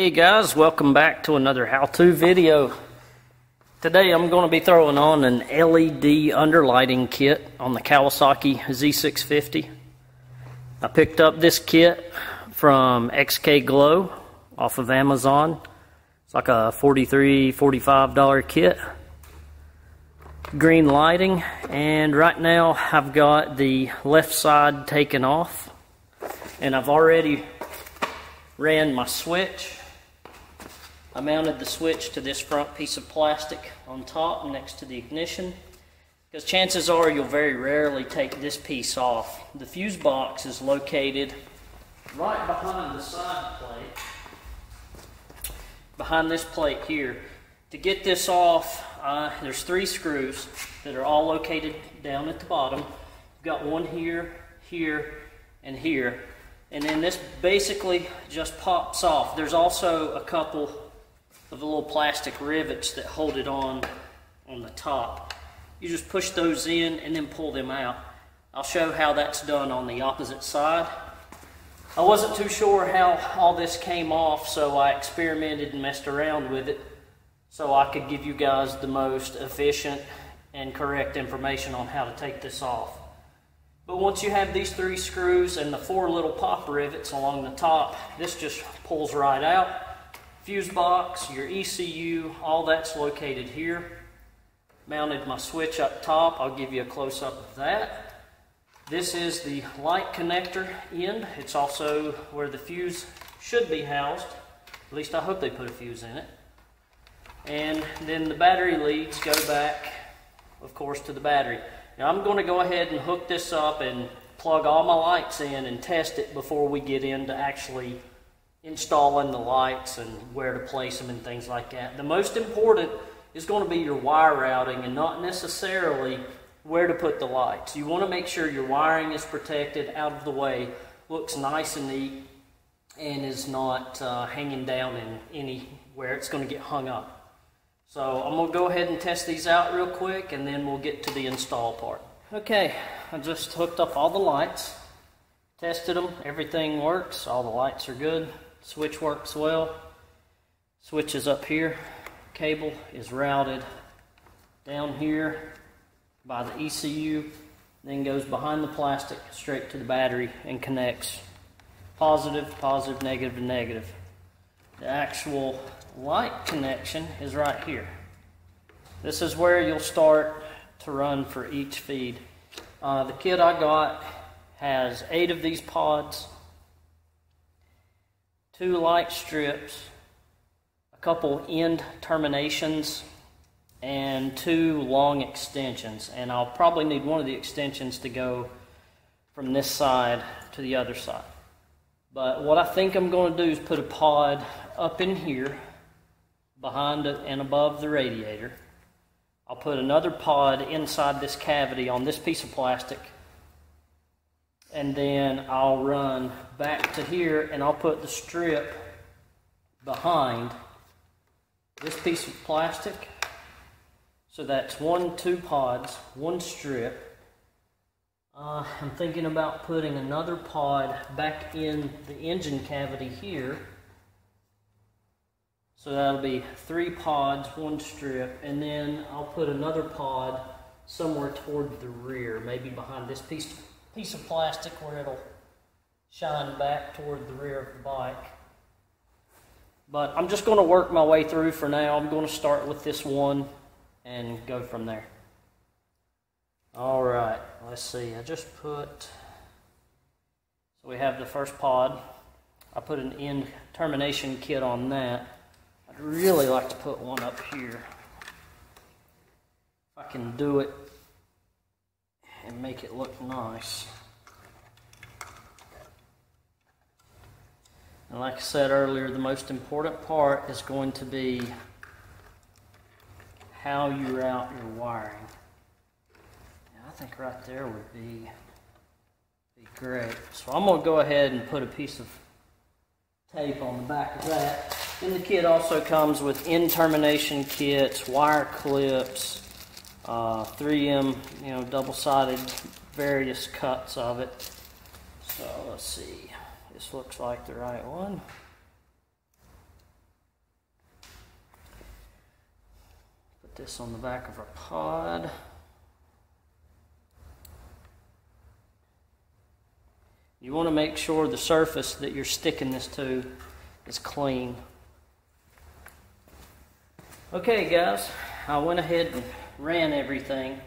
Hey guys, welcome back to another how-to video. Today I'm going to be throwing on an LED underlighting kit on the Kawasaki Z650. I picked up this kit from XK Glow off of Amazon. It's like a $43, $45 kit. Green lighting, and right now I've got the left side taken off, and I've already ran my switch. I mounted the switch to this front piece of plastic on top next to the ignition, because chances are you'll very rarely take this piece off. The fuse box is located right behind the side plate, behind this plate here. To get this off, there's 3 screws that are all located down at the bottom. You've got one here, here, and here. And then this basically just pops off. There's also a couple of the little plastic rivets that hold it on the top. You just push those in and then pull them out. I'll show how that's done on the opposite side. I wasn't too sure how all this came off, so I experimented and messed around with it so I could give you guys the most efficient and correct information on how to take this off. But once you have these 3 screws and the 4 little pop rivets along the top, this just pulls right out. Fuse box, your ECU, all that's located here. Mounted my switch up top. I'll give you a close-up of that. This is the light connector end. It's also where the fuse should be housed. At least I hope they put a fuse in it. And then the battery leads go back, of course, to the battery. Now I'm going to go ahead and hook this up and plug all my lights in and test it before we get into actually installing the lights and where to place them and things like that. The most important is going to be your wire routing and not necessarily where to put the lights. You want to make sure your wiring is protected, out of the way, looks nice and neat, and is not hanging down in anywhere it's going to get hung up. So I'm going to go ahead and test these out real quick, and then we'll get to the install part. Okay, I just hooked up all the lights, tested them, everything works, all the lights are good, switch works well, switch is up here, cable is routed down here by the ECU, then goes behind the plastic straight to the battery and connects positive, positive, negative, and negative. The actual light connection is right here. This is where you'll start to run for each feed. The kit I got has 8 of these pods, 2 light strips, a couple end terminations, and 2 long extensions. And I'll probably need one of the extensions to go from this side to the other side. But what I think I'm going to do is put a pod up in here behind and above the radiator. I'll put another pod inside this cavity on this piece of plastic, and then I'll run back to here and I'll put the strip behind this piece of plastic. So that's 2 pods, 1 strip. I'm thinking about putting another pod back in the engine cavity here. So that'll be 3 pods, 1 strip, and then I'll put another pod somewhere toward the rear, maybe behind this piece of plastic where it'll shine back toward the rear of the bike. But I'm just going to work my way through for now. I'm going to start with this one and go from there. Alright, let's see. I just put, so we have the first pod. I put an end termination kit on that. I'd really like to put one up here. If I can do it and make it look nice. And like I said earlier, the most important part is going to be how you route your wiring. And I think right there would be great. So I'm going to go ahead and put a piece of tape on the back of that. And the kit also comes with end termination kits, wire clips, 3M, double-sided, various cuts of it. So let's see. This looks like the right one. Put this on the back of our pod. You want to make sure the surface that you're sticking this to is clean. Okay guys, I went ahead and ran everything.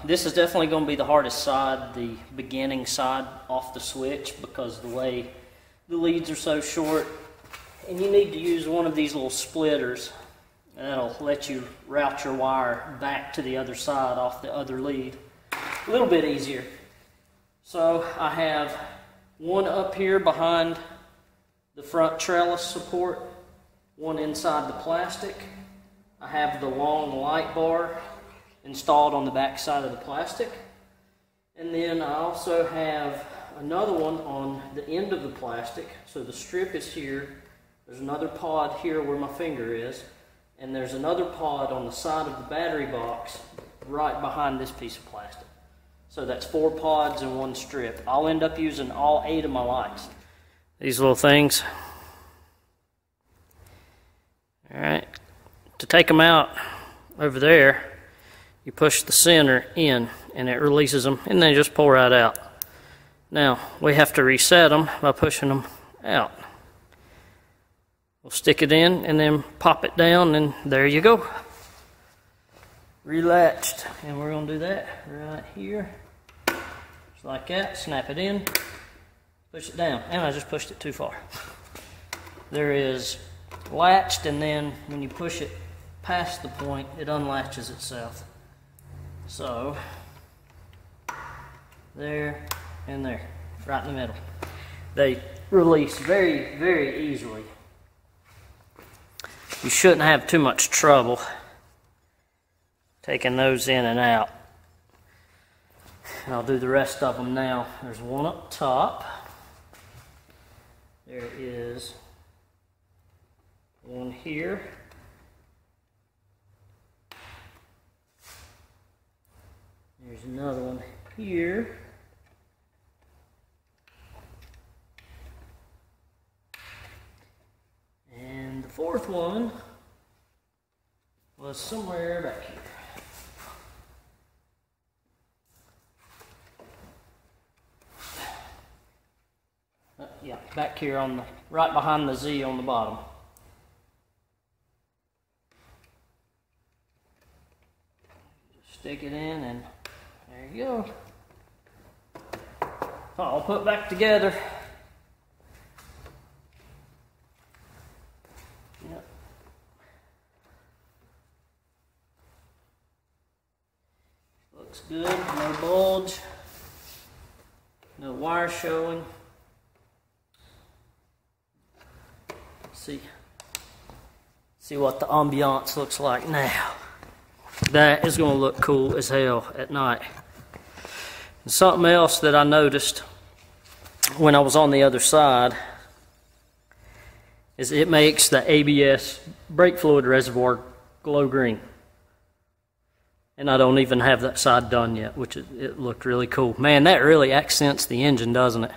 This is definitely going to be the hardest side, the beginning side off the switch, because the way the leads are so short. And you need to use one of these little splitters. And that'll let you route your wire back to the other side off the other lead a little bit easier. So I have one up here behind the front trellis support, one inside the plastic. I have the long light bar installed on the back side of the plastic. And then I also have another one on the end of the plastic. So the strip is here. There's another pod here where my finger is. And there's another pod on the side of the battery box right behind this piece of plastic. So that's 4 pods and 1 strip. I'll end up using all 8 of my lights. These little things. Alright. To take them out over there, you push the center in and it releases them, and they just pull right out. Now, we have to reset them by pushing them out. We'll stick it in and then pop it down, and there you go. Relatched. And we're going to do that right here. Just like that. Snap it in. Push it down. And I just pushed it too far. There is latched, and then when you push it past the point, it unlatches itself. So, there and there. Right in the middle. They release very, very easily. You shouldn't have too much trouble taking those in and out. And I'll do the rest of them now. There's one up top. There is one here. There's another one here. And the 4th one was somewhere back here. Yeah, back here on the right behind the Z on the bottom. Just stick it in, and there you go. All put back together. Yep. Looks good. No bulge. No wire showing. See what the ambiance looks like now. That is going to look cool as hell at night. And something else that I noticed when I was on the other side is it makes the ABS brake fluid reservoir glow green. And I don't even have that side done yet, which it looked really cool. Man, that really accents the engine, doesn't it?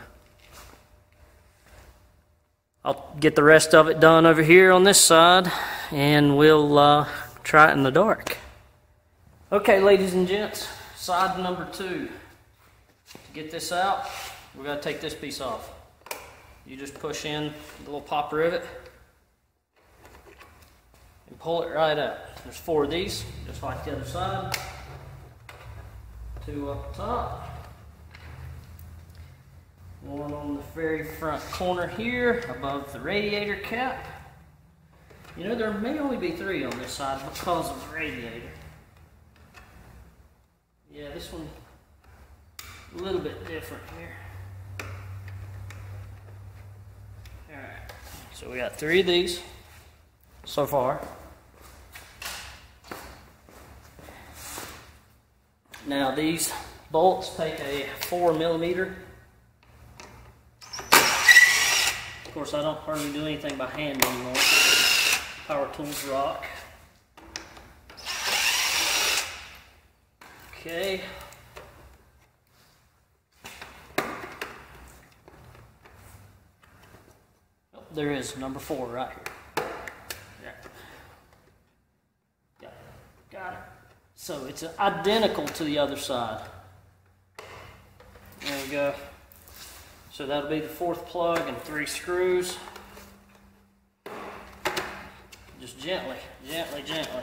I'll get the rest of it done over here on this side, and we'll try it in the dark. Okay, ladies and gents, side number 2. To get this out, we're going to take this piece off. You just push in the little pop rivet and pull it right out. There's 4 of these, just like the other side. 2 up top. One on the very front corner here, above the radiator cap. You know, there may only be 3 on this side because of the radiator. Yeah, this one a little bit different here. Alright, so we got 3 of these so far. Now these bolts take a 4mm. Of course, I don't hardly do anything by hand anymore. Power tools rock. Okay. Oh, there is number 4 right here. Yeah. So it's identical to the other side. There we go. So that'll be the 4th plug and 3 screws. Just gently, gently, gently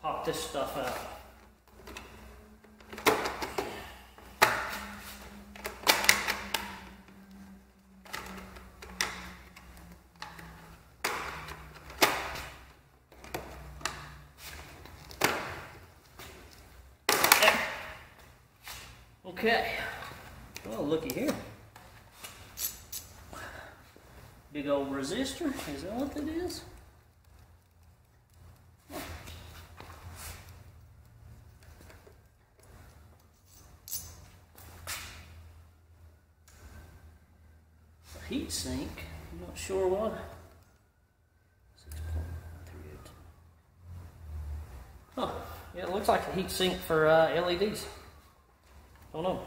pop this stuff out. Okay, well, looky here. Big old resistor, is that what that is? A heat sink, I'm not sure what. 6.38. Huh, yeah, it looks like a heat sink for LEDs. Don't know.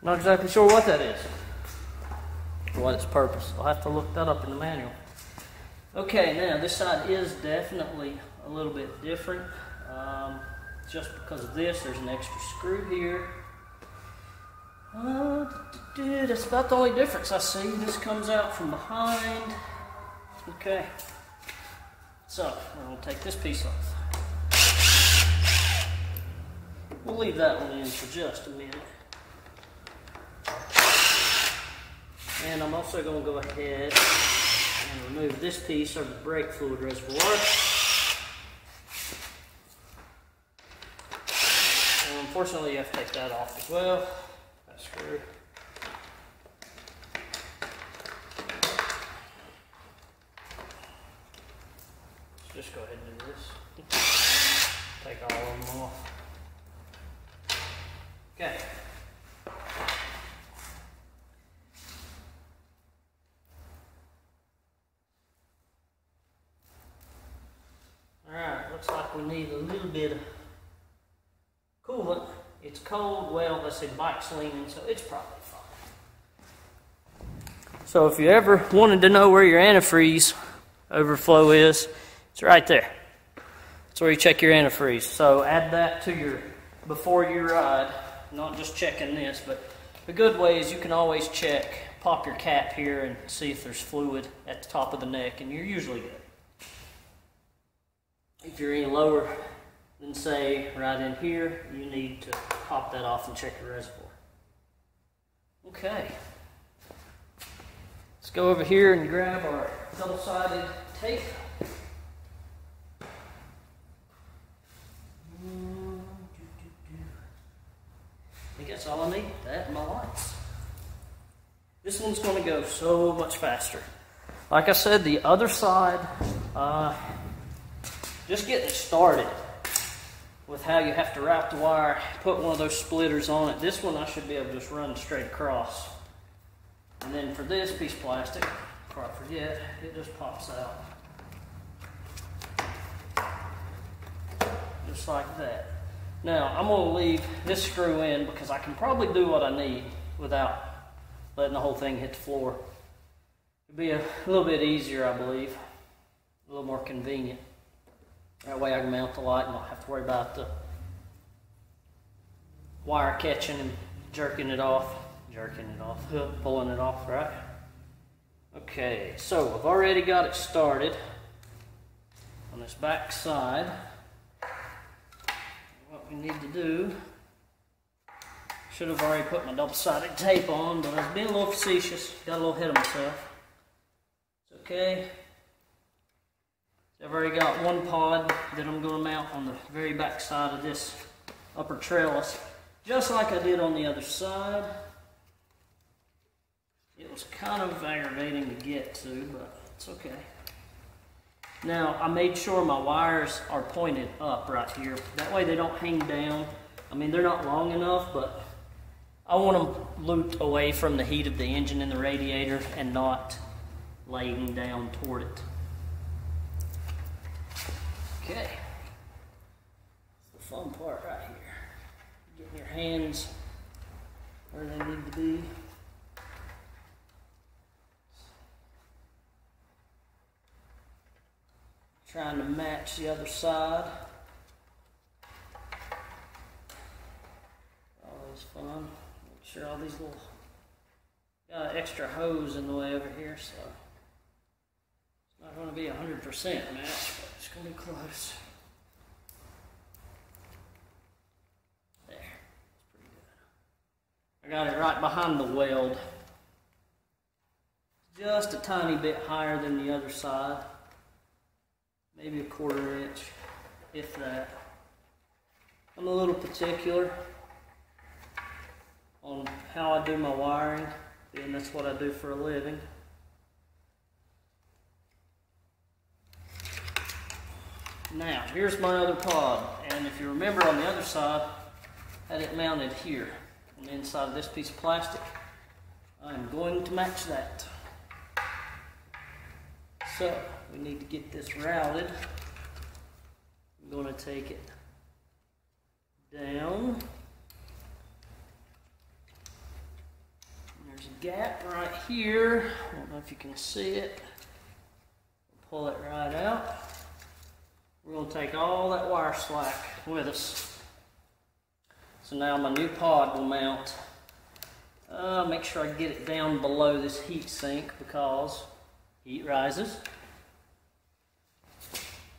Not exactly sure what that is. For what its purpose. I'll have to look that up in the manual. Okay, now this side is definitely a little bit different. Just because of this, there's an extra screw here. That's about the only difference I see. This comes out from behind. Okay. So, we're going to take this piece off. We'll leave that one in for just a minute. And I'm also going to go ahead and remove this piece of the brake fluid reservoir. And unfortunately, you have to take that off as well. That screw. Let's just go ahead and do this. Take all of them off. Okay. Alright, looks like we need a little bit of coolant. It's cold, well, let's say bike's leaning, so it's probably fine. So if you ever wanted to know where your antifreeze overflow is, it's right there. That's where you check your antifreeze. So add that to your, before you ride. Not just checking this, but a good way is you can always check, pop your cap here and see if there's fluid at the top of the neck, and you're usually good. If you're any lower than, say, right in here, you need to pop that off and check your reservoir. Okay. Let's go over here and grab our double-sided tape. I think that's all I need, that and my lights. This one's going to go so much faster. Like I said, the other side, just getting started with how you have to route the wire, put one of those splitters on it. This one I should be able to just run straight across. And then for this piece of plastic, before I forget, it just pops out. Just like that. Now, I'm going to leave this screw in because I can probably do what I need without letting the whole thing hit the floor. It'll be a little bit easier, I believe. A little more convenient. That way I can mount the light and not have to worry about the wire catching and jerking it off, pulling it off, right? Okay, so I've already got it started on this back side. What we need to do, should have already put my double-sided tape on, but I was being a little facetious, got a little ahead of myself. It's okay. I've already got one pod that I'm going to mount on the very back side of this upper trellis, just like I did on the other side. It was kind of aggravating to get to, but it's okay. Now, I made sure my wires are pointed up right here. That way they don't hang down. I mean, they're not long enough, but I want them looped away from the heat of the engine and the radiator and not laying down toward it. Okay. That's the fun part right here. Getting your hands where they need to be. Trying to match the other side. fun. Make sure all these little, got an extra hose in the way over here, so it's not going to be 100% match, but it's going to be close. There, that's pretty good. I got it right behind the weld, just a tiny bit higher than the other side, maybe a 1/4 inch, if that. I'm a little particular on how I do my wiring, and that's what I do for a living. Now, here's my other pod, and if you remember on the other side, I had it mounted here, on the inside of this piece of plastic. I'm going to match that. So, we need to get this routed. I'm going to take it down. There's a gap right here. I don't know if you can see it. Pull it right out. We're going to take all that wire slack with us. So now my new pod will mount. Make sure I get it down below this heat sink because heat rises.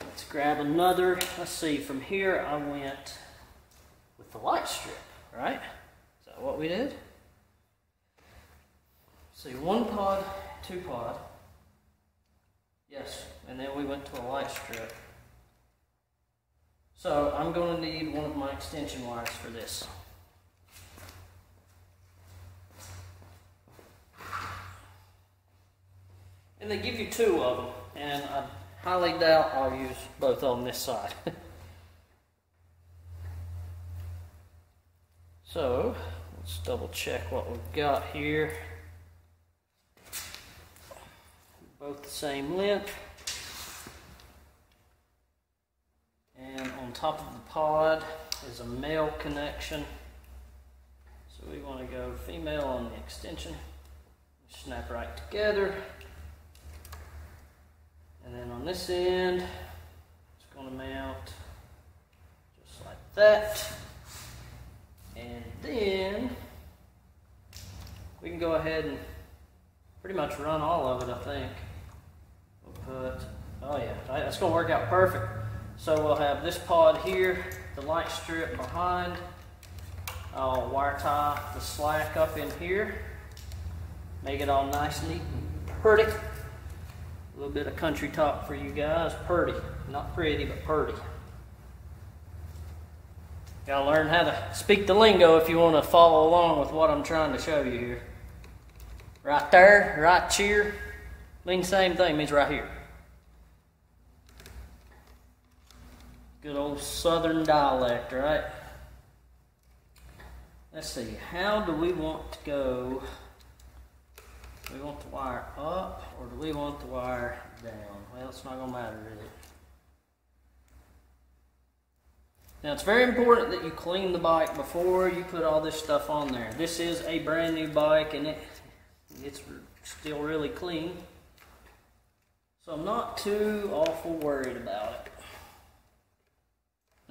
Let's grab another. Let's see, from here I went with the light strip, right? Is that what we did? See, 1 pod, 2 pod. Yes, and then we went to a light strip. So I'm going to need one of my extension wires for this. And they give you 2 of them, and I highly doubt I'll use both on this side. So, let's double check what we've got here. Both the same length. And on top of the pod is a male connection. So we want to go female on the extension. Snap right together. And then on this end, it's going to mount just like that. And then we can go ahead and pretty much run all of it, I think. We'll put, oh yeah, that's going to work out perfect. So we'll have this pod here, the light strip behind. I'll wire tie the slack up in here. Make it all nice, neat, and pretty. A little bit of country talk for you guys. Pretty. Not pretty, but pretty. Gotta learn how to speak the lingo if you want to follow along with what I'm trying to show you here. Right there, right here, means the same thing, means right here. Good old southern dialect, right? Let's see, how do we want to go? Do we want the wire up or do we want the wire down? Well, it's not going to matter, is it? Now, it's very important that you clean the bike before you put all this stuff on there. This is a brand new bike and it's still really clean. So I'm not too awful worried about it.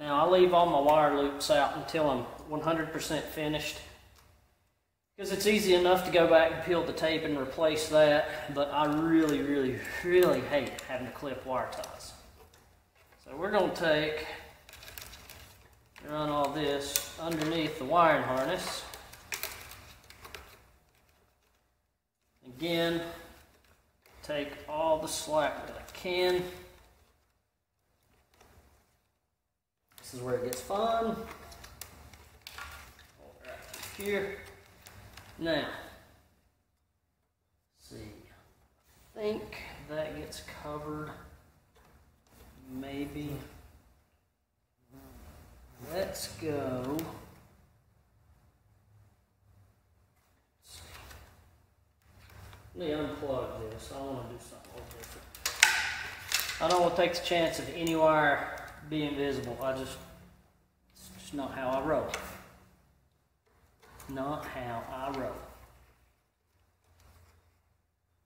Now, I leave all my wire loops out until I'm 100% finished. Because it's easy enough to go back and peel the tape and replace that, but I really, really, really hate having to clip wire ties. So we're going to run all this underneath the wiring harness. Again, take all the slack that I can. This is where it gets fun. Right here. Now, let's see, I think that gets covered, maybe. Let's go. Let me unplug this. I want to do something a little different. I don't want to take the chance of any wire being visible. It's just not how I roll. Not how I roll.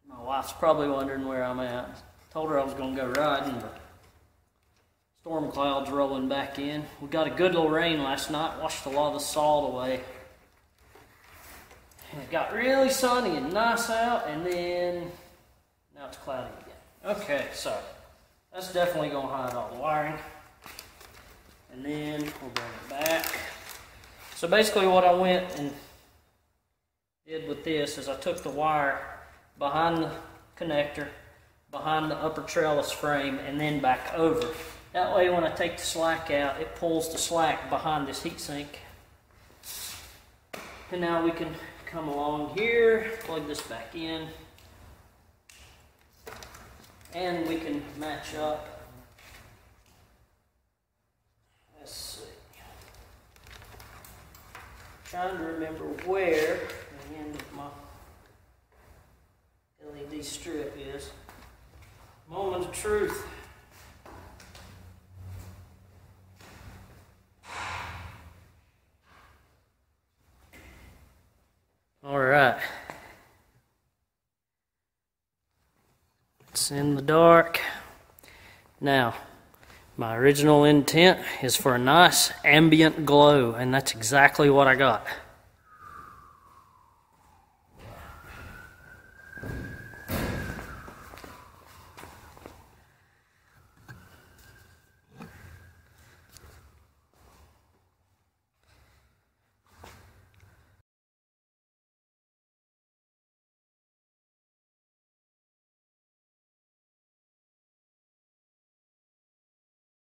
My wife's probably wondering where I'm at. Told her I was going to go riding, but storm clouds rolling back in. We got a good little rain last night, washed a lot of the salt away. And it got really sunny and nice out, and then now it's cloudy again. Okay, so that's definitely going to hide all the wiring. And then we'll bring it back. So basically what I went and did with this is I took the wire behind the connector, behind the upper trellis frame, and then back over. That way when I take the slack out, it pulls the slack behind this heatsink. And now we can come along here, plug this back in, and we can match up. Let's see. Trying to remember where the end of my LED strip is. Moment of truth. All right. It's in the dark. Now, my original intent is for a nice ambient glow, and that's exactly what I got.